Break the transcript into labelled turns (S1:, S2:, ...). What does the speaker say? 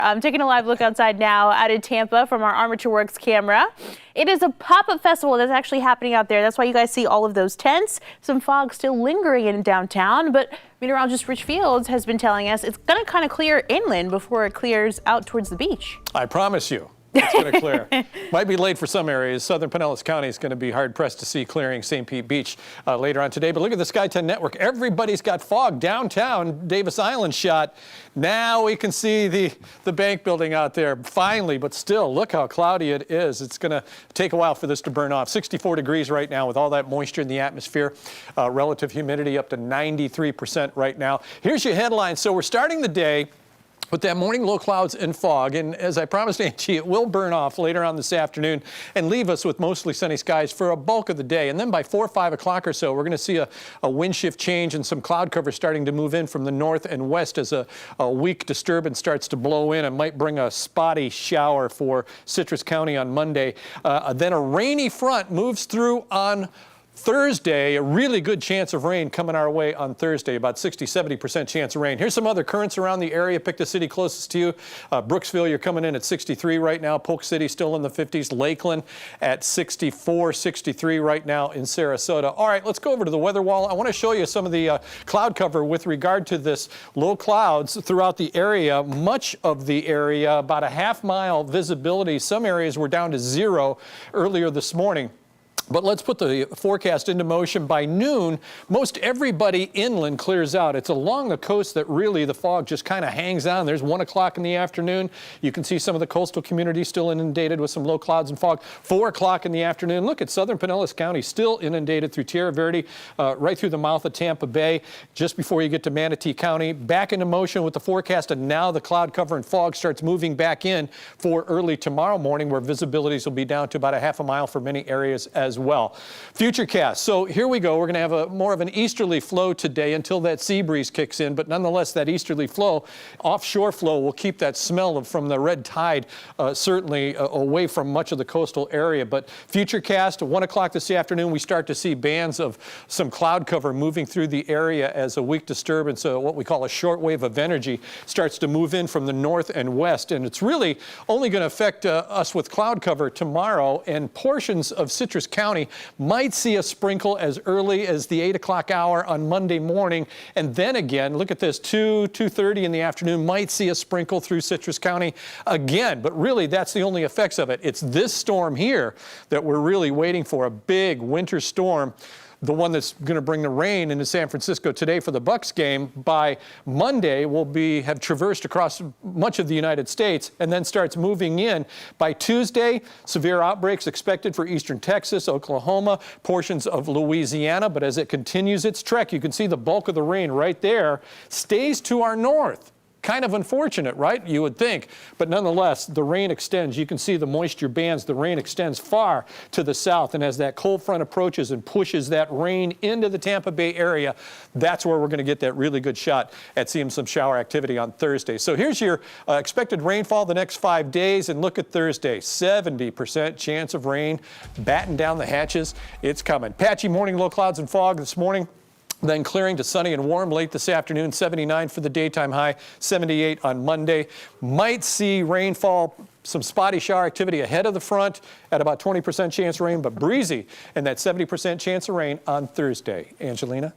S1: I'm taking a live look outside now out of Tampa from our Armature Works camera. It is a pop-up festival that's actually happening out there. That's why you guys see all of those tents. Some fog still lingering in downtown, but meteorologist Rich Fields has been telling us it's going to kind of clear inland before it clears out towards the beach.
S2: I promise you. It's going to clear. Might be late for some areas. Southern Pinellas County is going to be hard-pressed to see clearing St. Pete Beach later on today. But look at the Sky 10 network. Everybody's got fog downtown. Davis Island shot. Now we can see the bank building out there, finally. But still, look how cloudy it is. It's going to take a while for this to burn off. 64 degrees right now with all that moisture in the atmosphere. Relative humidity up to 93% right now. Here's your headline. So we're starting the day with that morning low clouds and fog, and as I promised Angie, it will burn off later on this afternoon and leave us with mostly sunny skies for a bulk of the day. And then by 4 or 5 o'clock or so, we're going to see a wind shift change and some cloud cover starting to move in from the north and west as a weak disturbance starts to blow in and might bring a spotty shower for Citrus County on Monday. Then a rainy front moves through on Thursday, a really good chance of rain coming our way on Thursday, about 60-70% chance of rain. Here's some other currents around the area. Pick the city closest to you. Brooksville, you're coming in at 63 right now. Polk City still in the 50s. Lakeland at 64, 63 right now in Sarasota. All right, let's go over to the weather wall. I want to show you some of the cloud cover with regard to this low clouds throughout the area. Much of the area, about a half-mile visibility. Some areas were down to 0 earlier this morning. But let's put the forecast into motion. By noon, most everybody inland clears out. It's along the coast that really the fog just kind of hangs on. There's 1 o'clock in the afternoon. You can see some of the coastal communities still inundated with some low clouds and fog. 4 o'clock in the afternoon. Look at Southern Pinellas County still inundated through Tierra Verde, right through the mouth of Tampa Bay, just before you get to Manatee County. Back into motion with the forecast, and now the cloud cover and fog starts moving back in for early tomorrow morning, where visibilities will be down to about a half a mile for many areas as well. Futurecast. So here we go. We're going to have more of an easterly flow today until that sea breeze kicks in. But nonetheless, that easterly flow, offshore flow, will keep that smell from the red tide certainly away from much of the coastal area. But Futurecast, 1 o'clock this afternoon, we start to see bands of some cloud cover moving through the area as a weak disturbance, what we call a short wave of energy, starts to move in from the north and west. And it's really only going to affect us with cloud cover tomorrow, and portions of Citrus County might see a sprinkle as early as the 8 o'clock hour on Monday morning. And then again, look at this, 2:30 in the afternoon, might see a sprinkle through Citrus County again. But really, that's the only effects of it. It's this storm here that we're really waiting for, a big winter storm. The one that's going to bring the rain into San Francisco today for the Bucs game. By Monday, will have traversed across much of the United States and then starts moving in. By Tuesday, severe outbreaks expected for eastern Texas, Oklahoma, portions of Louisiana. But as it continues its trek, you can see the bulk of the rain right there stays to our north. Kind of unfortunate, right? You would think. But nonetheless, the rain extends. You can see the moisture bands. The rain extends far to the south. And as that cold front approaches and pushes that rain into the Tampa Bay area, that's where we're going to get that really good shot at seeing some shower activity on Thursday. So here's your expected rainfall the next 5 days. And look at Thursday, 70% chance of rain. Batten down the hatches. It's coming. Patchy morning low clouds and fog this morning. Then clearing to sunny and warm late this afternoon, 79 for the daytime high, 78 on Monday. Might see rainfall, some spotty shower activity ahead of the front at about 20% chance of rain, but breezy, and that 70% chance of rain on Thursday. Angelina?